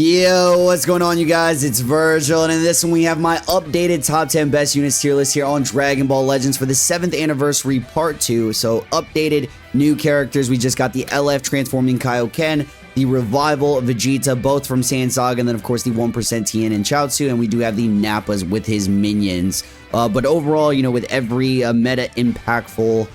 Yo, what's going on, you guys? It's Vergil, and in this one we have my updated top 10 best units tier list here on Dragon Ball Legends for the 7th anniversary part 2. So updated new characters. We just got the LF transforming Kaioken, the revival of Vegeta, both from Saiyan Saga, and then of course the 1% Tien and Chaozu, and we do have the Nappas with his minions. But overall, you know, with every meta impactful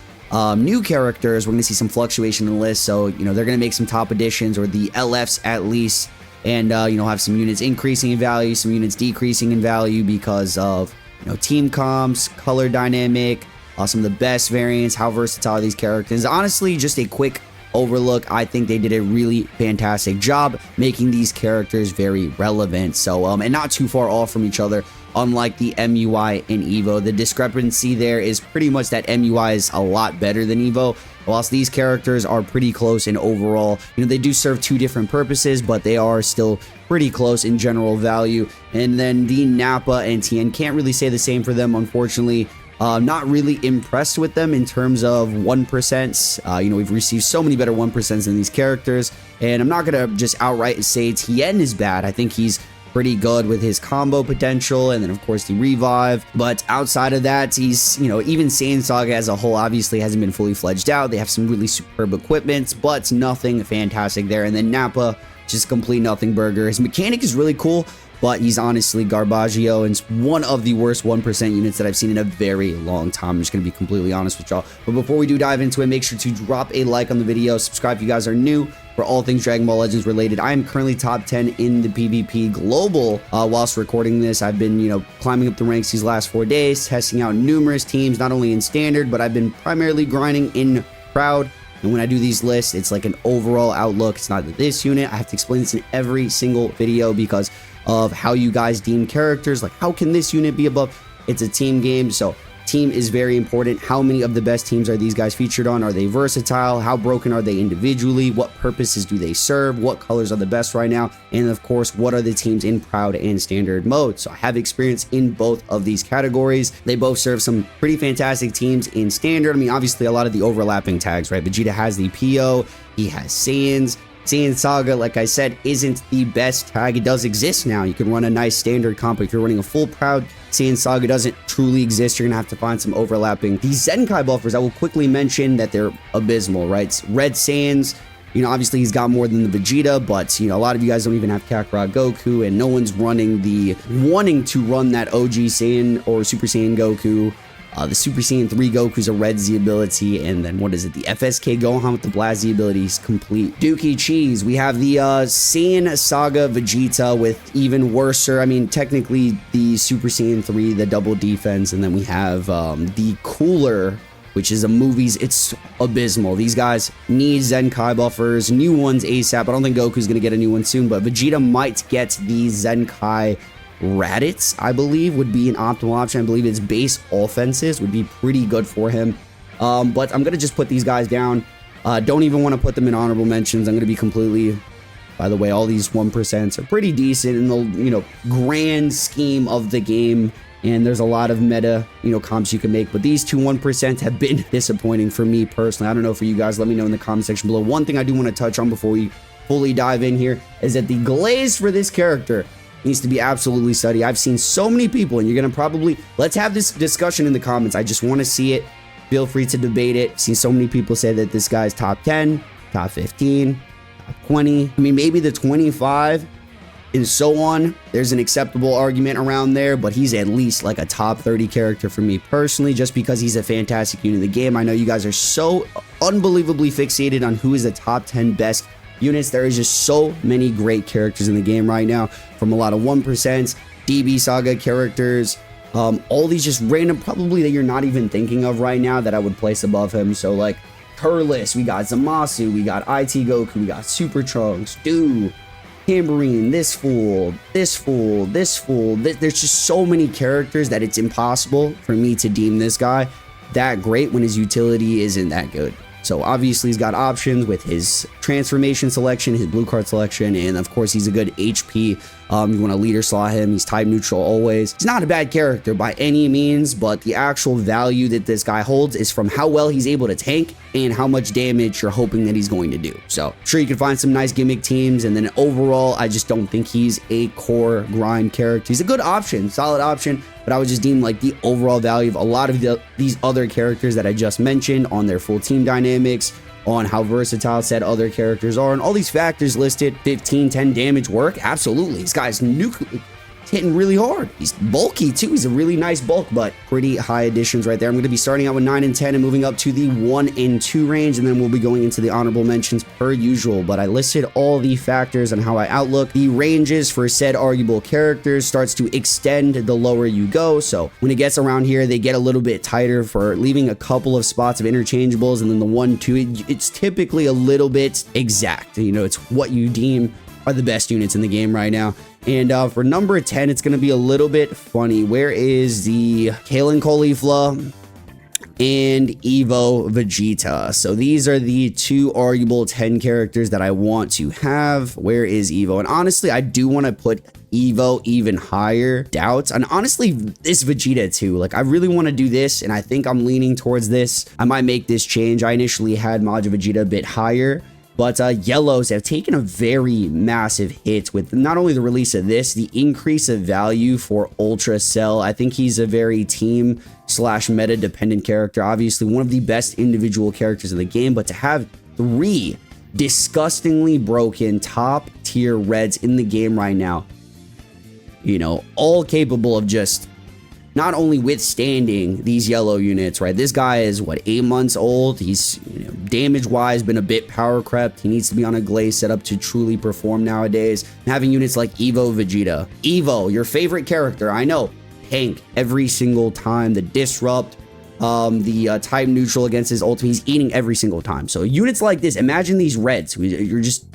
new characters, we're going to see some fluctuation in the list. So, you know, they're going to make some top additions, or the LFs at least. And, you know, have some units increasing in value, some units decreasing in value because of, you know, team comps, color dynamic, some of the best variants, how versatile these characters. Honestly, just a quick overlook. I think they did a really fantastic job making these characters very relevant. So, and not too far off from each other. Unlike the MUI and EVO, the discrepancy there is pretty much that MUI is a lot better than EVO. Whilst these characters are pretty close in overall, you know, they do serve two different purposes, but they are still pretty close in general value. And then the Nappa and Tien, can't really say the same for them, unfortunately. Not really impressed with them in terms of 1%. You know, we've received so many better 1% than these characters, and I'm not going to just outright say Tien is bad. I think he's pretty good with his combo potential, and then of course the revive. But outside of that, he's, you know, even Saiyan Saga as a whole obviously hasn't been fully fledged out. They have some really superb equipment, but nothing fantastic there. And then Nappa, just complete nothing burger. His mechanic is really cool, but he's honestly garbaggio, and it's one of the worst 1% units that I've seen in a very long time. I'm just going to be completely honest with y'all. But before we do dive into it, make sure to drop a like on the video, subscribe if you guys are new for all things Dragon Ball Legends related. I am currently top 10 in the PvP global whilst recording this. I've been, you know, climbing up the ranks these last 4 days, testing out numerous teams, not only in standard, but I've been primarily grinding in proud. And when I do these lists, it's like an overall outlook. It's not this unit. I have to explain this in every single video because of how you guys deem characters. Like, how can this unit be above? It's a team game, so team is very important. How many of the best teams are these guys featured on? Are they versatile? How broken are they individually? What purposes do they serve? What colors are the best right now? And of course, what are the teams in proud and standard mode? So I have experience in both of these categories. They both serve some pretty fantastic teams in standard. I mean, obviously a lot of the overlapping tags, right? Vegeta has the PO, he has Saiyans. Saiyan Saga, like I said, isn't the best tag. It does exist now. You can run a nice standard comp. If you're running a full proud, Saiyan Saga doesn't truly exist. You're going to have to find some overlapping. These Zenkai buffers, I will quickly mention that they're abysmal, right? Red Saiyans, you know, obviously he's got more than the Vegeta, but, you know, a lot of you guys don't even have Kakarot Goku, and no one's wanting to run that OG Saiyan or Super Saiyan Goku. The Super Saiyan 3 Goku's a red Z ability, and then what is it? The FSK Gohan with the Blast Z ability is complete. Dookie Cheese. We have the Saiyan Saga Vegeta with even worser. I mean, technically the Super Saiyan 3, the double defense, and then we have the Cooler, which is a movies. It's abysmal. These guys need Zenkai buffers, new ones ASAP. I don't think Goku's gonna get a new one soon, but Vegeta might get the Zenkai Raditz, I believe, would be an optimal option. I believe its base offenses would be pretty good for him. But I'm going to just put these guys down. Don't even want to put them in honorable mentions. I'm going to be completely... By the way, all these 1% are pretty decent in the, you know, grand scheme of the game. And there's a lot of meta, you know, comps you can make. But these two 1% have been disappointing for me personally. I don't know for you guys. Let me know in the comment section below. One thing I do want to touch on before we fully dive in here is that the glaze for this character needs to be absolutely studied. I've seen so many people, and you're gonna probably, let's have this discussion in the comments. I just want to see it. Feel free to debate it. I've seen so many people say that this guy's top 10, top 15, top 20. I mean, maybe the 25 and so on. There's an acceptable argument around there, but he's at least like a top 30 character for me personally, just because he's a fantastic unit in the game. I know you guys are so unbelievably fixated on who is the top 10 best units. There is just so many great characters in the game right now, from a lot of 1%, DB Saga characters, all these just random, probably that you're not even thinking of right now, that I would place above him. So like Turles, we got Zamasu, we got IT Goku, we got Super Trunks, Dew, Tambourine, this fool, this fool, this fool. There's just so many characters that it's impossible for me to deem this guy that great when his utility isn't that good. So obviously he's got options with his transformation selection, his blue card selection, and of course he's a good HP. You want to leader slot him. He's type neutral always. He's not a bad character by any means, but the actual value that this guy holds is from how well he's able to tank and how much damage you're hoping that he's going to do. So I'm sure you can find some nice gimmick teams, and then overall, I just don't think he's a core grind character. He's a good option, solid option, but I would just deem like the overall value of a lot of these other characters that I just mentioned on their full team dynamics, on how versatile said other characters are, and all these factors listed. 15, 10 damage work, absolutely. This guy's hitting really hard. He's bulky too. He's a really nice bulk, but pretty high additions right there. I'm going to be starting out with 9 and 10 and moving up to the 1 and 2 range, and then we'll be going into the honorable mentions per usual. But I listed all the factors and how I outlook the ranges for said arguable characters. Starts to extend the lower you go. So when it gets around here, they get a little bit tighter for leaving a couple of spots of interchangeables, and then the 1, 2, it's typically a little bit exact. You know, it's what you deem are the best units in the game right now. And for number 10, it's going to be a little bit funny. Where is the Kalen Caulifla and Evo Vegeta? So these are the two arguable 10 characters that I want to have. Where is Evo? And honestly, I do want to put Evo even higher. Doubts. And honestly, this Vegeta too. Like, I really want to do this, and I think I'm leaning towards this. I might make this change. I initially had Majin Vegeta a bit higher, but yellows have taken a very massive hit with not only the release of this, the increase of value for Ultra Cell. I think he's a very team / meta dependent character. Obviously one of the best individual characters in the game, but to have 3 disgustingly broken top tier reds in the game right now, you know, all capable of just not only withstanding these yellow units, right? This guy is, what, 8 months old? He's, you know, damage-wise been a bit power crept. He needs to be on a glaze setup to truly perform nowadays. And having units like Evo Vegeta. Evo, your favorite character, I know. Tank every single time. The disrupt, the type neutral against his ultimate. He's eating every single time. So units like this, imagine these reds. You're just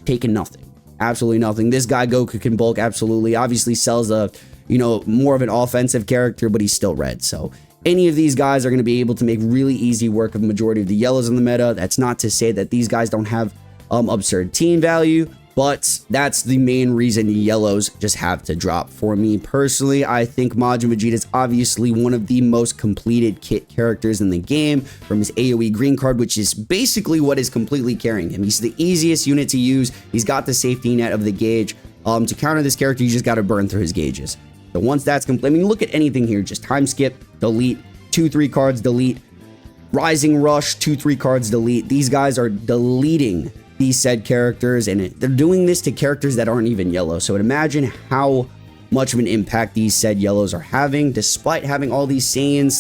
taking nothing. Absolutely nothing. This guy, Goku, can bulk, absolutely. Obviously sells a, you know, more of an offensive character, but he's still red. So any of these guys are going to be able to make really easy work of the majority of the yellows in the meta. That's not to say that these guys don't have absurd team value, but that's the main reason the yellows just have to drop. For me personally, I think Majin Vegeta is obviously one of the most completed kit characters in the game, from his AoE green card, which is basically what is completely carrying him. He's the easiest unit to use. He's got the safety net of the gauge. To counter this character, you just got to burn through his gauges. So once that's complete, I mean, look at anything here. Just time skip, delete, 2-3 cards, delete, rising rush, 2-3 cards, delete. These guys are deleting these said characters, and they're doing this to characters that aren't even yellow. So imagine how much of an impact these said yellows are having, despite having all these Saiyan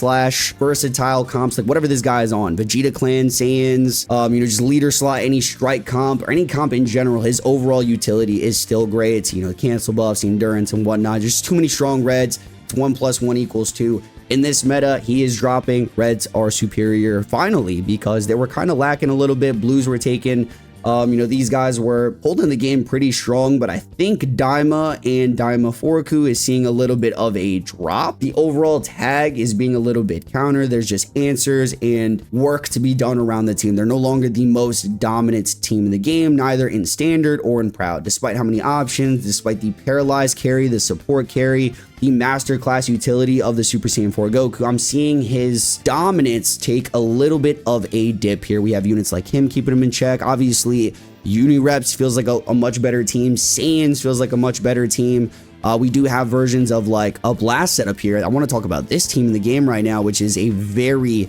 / versatile comps, like whatever this guy is on, Vegeta Clan, Saiyans, you know, just leader slot, any strike comp, or any comp in general. His overall utility is still great. It's, you know, cancel buffs, endurance, and whatnot. Just too many strong reds. It's 1 + 1 = 2. In this meta, he is dropping. Reds are superior, finally, because they were kind of lacking a little bit. Blues were taken. You know, these guys were holding the game pretty strong, but I think Daima and Daima Forku is seeing a little bit of a drop. The overall tag is being a little bit counter. There's just answers and work to be done around the team. They're no longer the most dominant team in the game, neither in standard or in proud, despite how many options, despite the paralyzed carry, the support carry, the masterclass utility of the Super Saiyan 4 Goku. I'm seeing his dominance take a little bit of a dip here. We have units like him keeping him in check. Obviously, Unireps feels like a much better team. Saiyans feels like a much better team. We do have versions of like a blast setup here. I want to talk about this team in the game right now, which is a very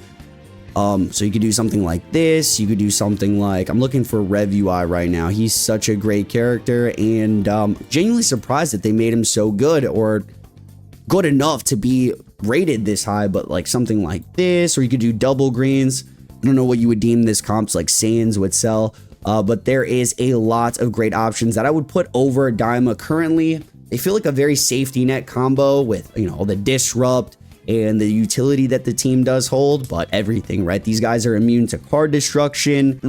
so you could do something like this. You could do something like, I'm looking for Rev UI right now. He's such a great character, and genuinely surprised that they made him so good, or good enough to be rated this high. But like something like this, or you could do double greens. I don't know what you would deem this comps, like Saiyans would sell, but there is a lot of great options that I would put over Daima currently. They feel like a very safety net combo with, you know, all the disrupt and the utility that the team does hold, but everything, right? These guys are immune to card destruction.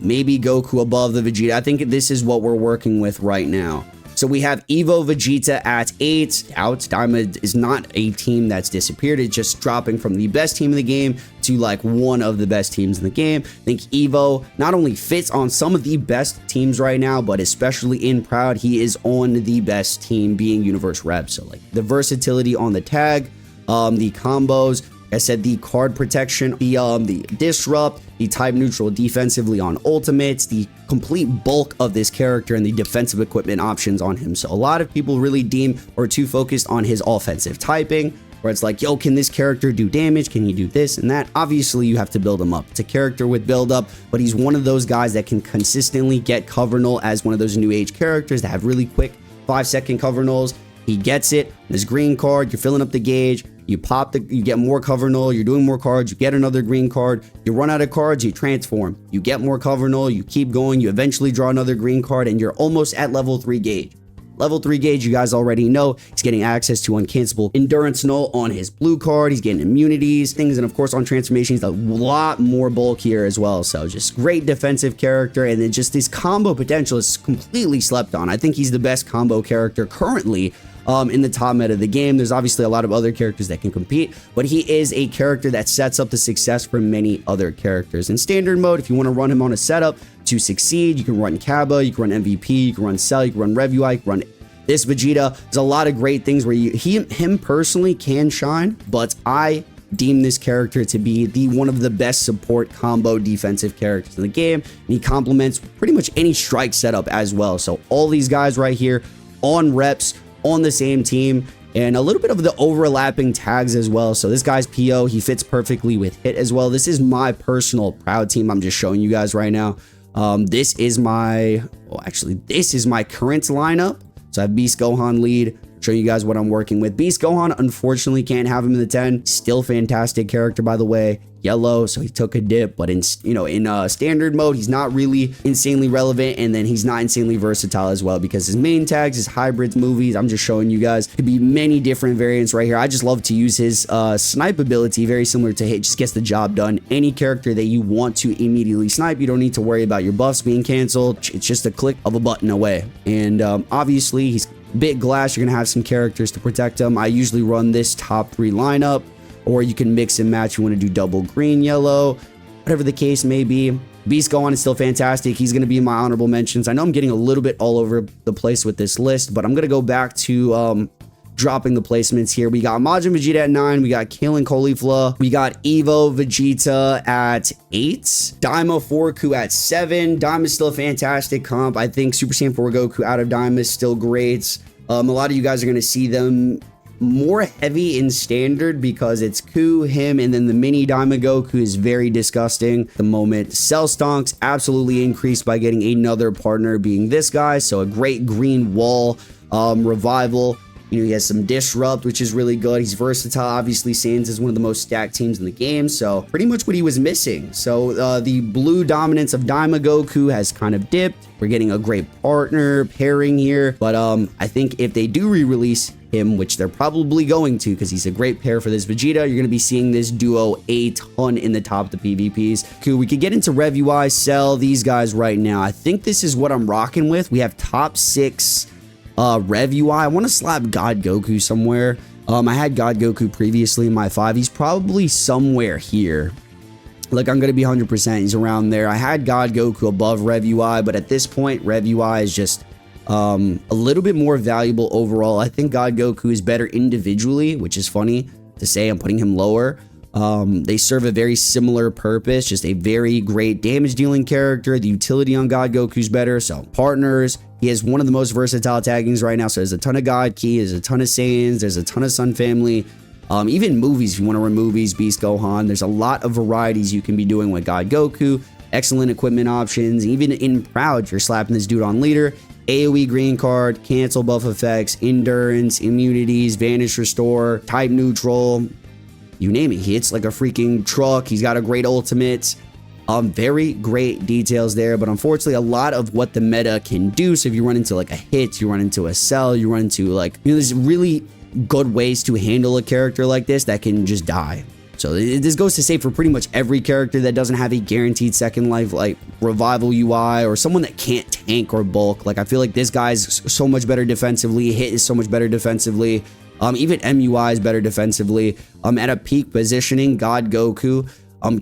Maybe Goku above the Vegeta. I think this is what we're working with right now. So we have Evo Vegeta at 8. Out. Daima is not a team that's disappeared. It's just dropping from the best team in the game to like one of the best teams in the game. I think Evo not only fits on some of the best teams right now, but especially in Proud, he is on the best team, being Universe Rep. So like the versatility on the tag, the combos, like I said, the card protection, the disrupt, the type neutral defensively on ultimates, the complete bulk of this character, and the defensive equipment options on him. So a lot of people really deem or too focused on his offensive typing, where it's like, yo, can this character do damage? Can he do this and that? Obviously, you have to build him up. It's a character with build up, but he's one of those guys that can consistently get cover null as one of those new age characters that have really quick 5-second cover nulls. He gets it. This green card, you're filling up the gauge. You you get more cover null, you're doing more cards, you get another green card, you run out of cards, you transform, you get more cover null, you keep going, you eventually draw another green card, and you're almost at level 3 gauge. Level 3 gauge, you guys already know, he's getting access to uncancelable endurance null on his blue card, he's getting immunities, things, and of course on transformation, he's a lot more bulkier as well. So just great defensive character, and then just his combo potential is completely slept on. I think he's the best combo character currently in the top meta of the game. There's obviously a lot of other characters that can compete, but he is a character that sets up the success for many other characters. In standard mode, if you want to run him on a setup to succeed, you can run Kaba, you can run MVP, you can run Cell, you can run Rev-UI, you can run this Vegeta. There's a lot of great things where him personally can shine, but I deem this character to be one of the best support combo defensive characters in the game, and he complements pretty much any strike setup as well. So all these guys right here on reps, on the same team, and a little bit of the overlapping tags as well. So this guy's PO, he fits perfectly with Hit as well. This is my personal Proud team I'm just showing you guys right now. This is my current lineup. So I have Beast Gohan lead, show you guys what I'm working with. Beast Gohan, unfortunately, can't have him in the 10. Still fantastic character, by the way. Yellow, so he took a dip, but in standard mode, he's not really insanely relevant, and then he's not insanely versatile as well, because his main tags, his hybrids, movies, I'm just showing you guys, could be many different variants right here. I just love to use his snipe ability, very similar to Hit, just gets the job done. Any character that you want to immediately snipe, you don't need to worry about your buffs being canceled. It's just a click of a button away. And obviously, he's bit glass. You're gonna have some characters to protect him. I usually run this top 3 lineup, or you can mix and match. You want to do double green, yellow, whatever the case may be. Beast Gohan is still fantastic. He's going to be in my honorable mentions. I know I'm getting a little bit all over the place with this list, but I'm going to go back to dropping the placements here. We got Majin Vegeta at 9. We got Kalen Caulifla. We got Evo Vegeta at 8. Daima 4 Goku at 7. Daima is still a fantastic comp. I think Super Saiyan 4 Goku out of Daima is still great. A lot of you guys are going to see them more heavy in standard because it's Ku, him, and then the mini Daima Goku is very disgusting at the moment. Cell Stonks absolutely increased by getting another partner, being this guy. So a great green wall revival. You know, he has some disrupt, which is really good. He's versatile. Obviously, Saiyans is one of the most stacked teams in the game, so pretty much what he was missing. So the blue dominance of Daima Goku has kind of dipped. We're getting a great partner pairing here, but I think if they do re-release him, which they're probably going to, because he's a great pair for this Vegeta, you're going to be seeing this duo a ton in the top of the PvPs. Cool. We could get into Rev-UI, Cell, these guys right now. I think this is what I'm rocking with. We have top 6 Rev-UI. I want to slap God Goku somewhere. I had God Goku previously in my 5. He's probably somewhere here. Like, I'm going to be 100%. He's around there. I had God Goku above Rev-UI, but at this point, Rev-UI is just a little bit more valuable overall. I think God Goku is better individually, which is funny to say. I'm putting him lower. They serve a very similar purpose, just a very great damage dealing character. The utility on God Goku's better. So partners, he has one of the most versatile taggings right now. So there's a ton of God Ki, there's a ton of Saiyans, there's a ton of Sun Family. Even movies, if you want to run movies, Beast Gohan, there's a lot of varieties you can be doing with God Goku. Excellent equipment options. Even in Proud, you're slapping this dude on leader. AoE green card, cancel buff effects, endurance, immunities, vanish restore, type neutral, you name it. He hits like a freaking truck. He's got a great ultimate. Very great details there, but unfortunately a lot of what the meta can do, so if you run into like a Hit, you run into a Cell, you run into like, you know, there's really good ways to handle a character like this that can just die. So this goes to say for pretty much every character that doesn't have a guaranteed second life, like Revival UI or someone that can't tank or bulk. Like, I feel like this guy's so much better defensively. Hit is so much better defensively. Even MUI is better defensively. At a peak positioning, God Goku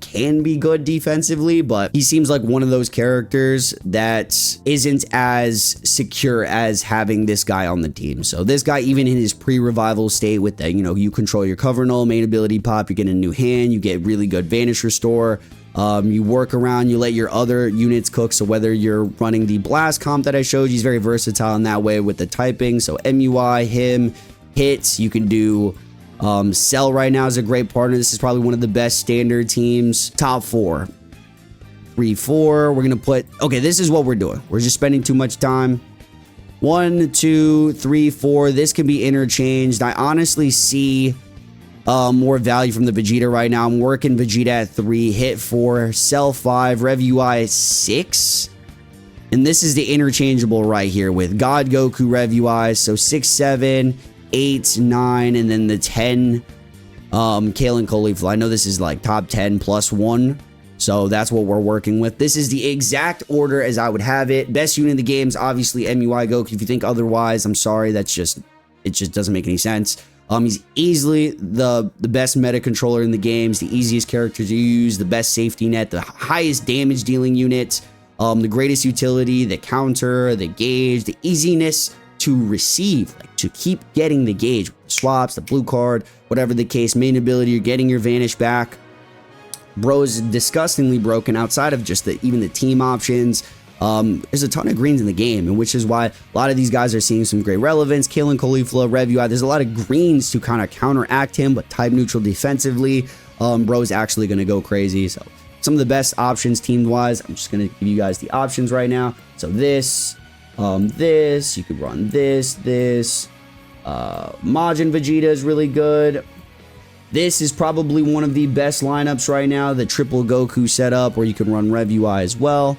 can be good defensively, but he seems like one of those characters that isn't as secure as having this guy on the team. So this guy, even in his pre-revival state with that, you control your cover null, main ability pop, you get a new hand, you get really good vanish restore. You work around, you let your other units cook. So whether you're running the blast comp that I showed you, he's very versatile in that way with the typing. So MUI, him, hits, you can do Cell right now is a great partner. This is probably one of the best standard teams. Top 4. 3-4. We're going to put... Okay, this is what we're doing. We're just spending too much time. 1, 2, 3, 4. This can be interchanged. I honestly see more value from the Vegeta right now. I'm working Vegeta at 3, hit 4, Cell 5, Rev UI 6. And this is the interchangeable right here with God Goku Rev UI. So 6, 7... 8, 9, and then the 10 Kale and Caulifla. I know this is like top 10 plus 1, so that's what we're working with. This is the exact order as I would have it. Best unit in the games, obviously MUI Goku. If you think otherwise, I'm sorry. It just doesn't make any sense. He's easily the best meta controller in the games, the easiest character to use, the best safety net, the highest damage dealing unit, the greatest utility, the counter, the gauge, the easiness to receive, like to keep getting the gauge, swaps, the blue card, whatever the case, main ability, you're getting your vanish back. Bro is disgustingly broken outside of just even the team options. There's a ton of greens in the game, and which is why a lot of these guys are seeing some great relevance. Kale and Caulifla, Rev UI, there's a lot of greens to kind of counteract him, but type neutral defensively. Bro's actually going to go crazy. So some of the best options team wise, I'm just going to give you guys the options right now. So this, you could run this, Majin Vegeta is really good. This is probably one of the best lineups right now, the triple Goku setup, where you can run Rev UI as well.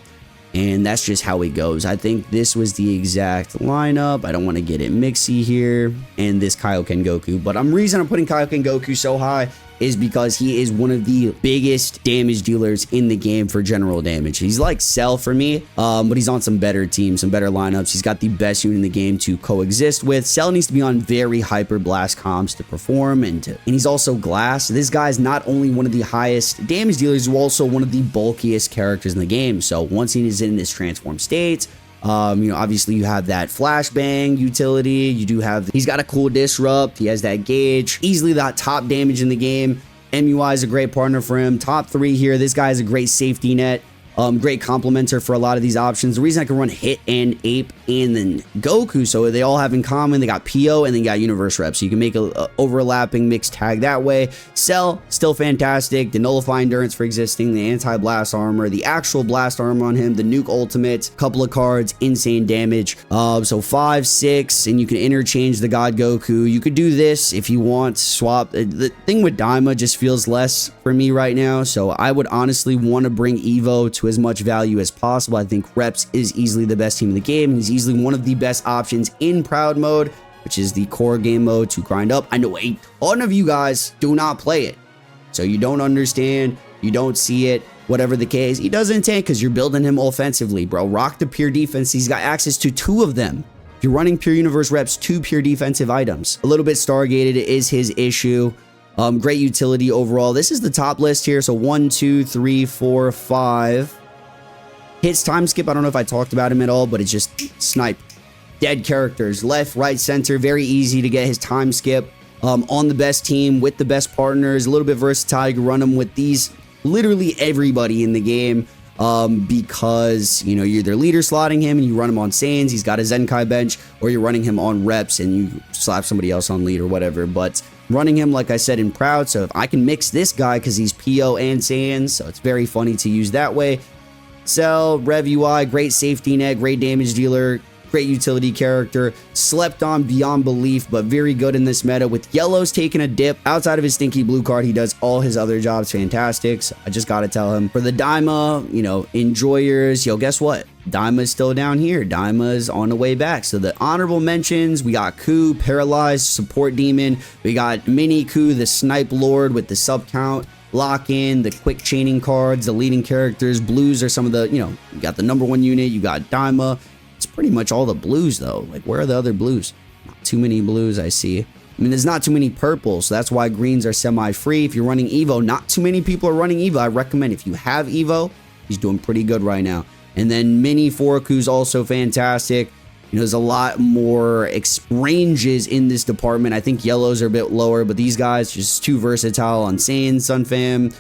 And that's just how it goes. I think this was the exact lineup. I don't want to get it mixy here. And this Kaioken Goku. But reason I'm putting Kaioken Goku so high is because he is one of the biggest damage dealers in the game for general damage. He's like Cell for me, but he's on some better teams, some better lineups. He's got the best unit in the game to coexist with. Cell needs to be on very hyper blast comps to perform, and he's also glass. This guy's not only one of the highest damage dealers, he's also one of the bulkiest characters in the game. So once he is in this transform state, obviously you have that flashbang utility. He's got a cool disrupt. He has that gauge. Easily that top damage in the game. MUI is a great partner for him. Top 3 here. This guy is a great safety net. Great complementer for a lot of these options. The reason I can run Hit and Ape and then Goku, so they all have in common, they got PO and then got Universe Rep, so you can make a overlapping mixed tag that way. Cell, still fantastic. The Nullify Endurance for existing, the anti-blast armor, the actual blast armor on him, the Nuke Ultimate, couple of cards, insane damage. So 5, 6, and you can interchange the God Goku. You could do this if you want, swap. The thing with Daima just feels less for me right now, so I would honestly want to bring Evo to as much value as possible. I think Reps is easily the best team in the game. He's easily one of the best options in Proud mode, which is the core game mode to grind up. I know a ton of you guys do not play it, so you don't understand, you don't see it, whatever the case. He doesn't tank because you're building him offensively, bro. Rock the pure defense. He's got access to 2 of them. If you're running pure universe reps, 2 pure defensive items. A little bit Stargated is his issue. Great utility overall. This is the top list here. So 1, 2, 3, 4, 5. Hits time skip. I don't know if I talked about him at all, but it's just snipe. Dead characters. Left, right, center. Very easy to get his time skip. On the best team with the best partners. A little bit versatile. You can run him with literally everybody in the game. Because, you're either leader slotting him and you run him on Saiyans. He's got a Zenkai bench. Or you're running him on reps and you slap somebody else on lead or whatever. But running him, like I said, in Proud. So if I can mix this guy because he's PO and Saiyans. So it's very funny to use that way. Cell, Rev UI, great safety net, great damage dealer, great utility character, slept on beyond belief, but very good in this meta. With Yellow's taking a dip, outside of his stinky blue card, he does all his other jobs fantastic. So I just gotta tell him. For the Daima, enjoyers, guess what? Daima's still down here. Daima's on the way back. So the honorable mentions, we got Ku, Paralyzed, Support Demon. We got Mini Ku, the Snipe Lord with the sub count. Lock in, the quick chaining cards, the leading characters. Blues are some of the, you got the #1 unit, you got Daima. It's pretty much all the blues though. Like, where are the other blues? Not too many blues I see. I mean, there's not too many purples, so that's why greens are semi-free. If you're running Evo, not too many people are running Evo. I recommend if you have Evo, he's doing pretty good right now. And then Mini Forku's also fantastic. You know, there's a lot more ranges in this department. I think yellows are a bit lower, but these guys just too versatile on Saiyan, Sunfam.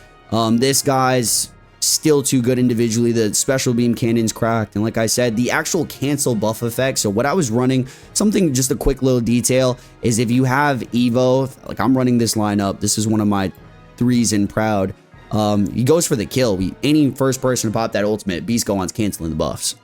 This guy's still too good individually. The special beam cannon's cracked, and like I said, the actual cancel buff effect. So what I was running, something, just a quick little detail, is if you have Evo, like I'm running this lineup, this is one of my 3s in Proud. He goes for the kill. Any first person to pop that ultimate, Beast Gohan's canceling the buffs.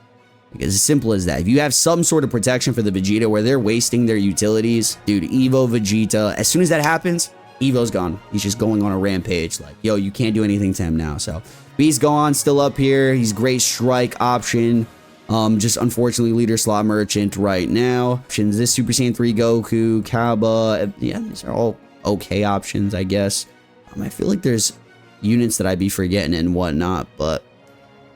It's as simple as that. If you have some sort of protection for the Vegeta where they're wasting their utilities, dude, Evo Vegeta, as soon as that happens, Evo's gone. He's just going on a rampage. Like, yo, you can't do anything to him now. So Beast Gohan still up here. He's great strike option. Just unfortunately leader slot merchant right now. Options, this Super Saiyan 3 Goku, Kaba. Yeah, these are all okay options, I guess. I feel like there's units that I'd be forgetting and whatnot, but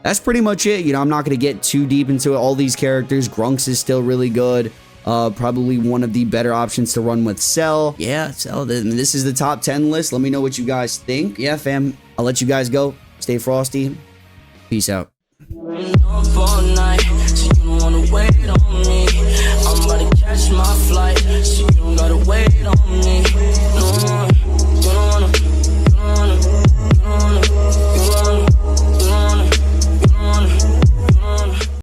that's pretty much it. You know, I'm not going to get too deep into all these characters. Grunks is still really good. Probably one of the better options to run with Cell. Yeah, Cell, this is the top 10 list. Let me know what you guys think. Yeah, fam, I'll let you guys go. Stay frosty. Peace out. Up all night, so you don't wanna wait on me. I'm about to catch my flight.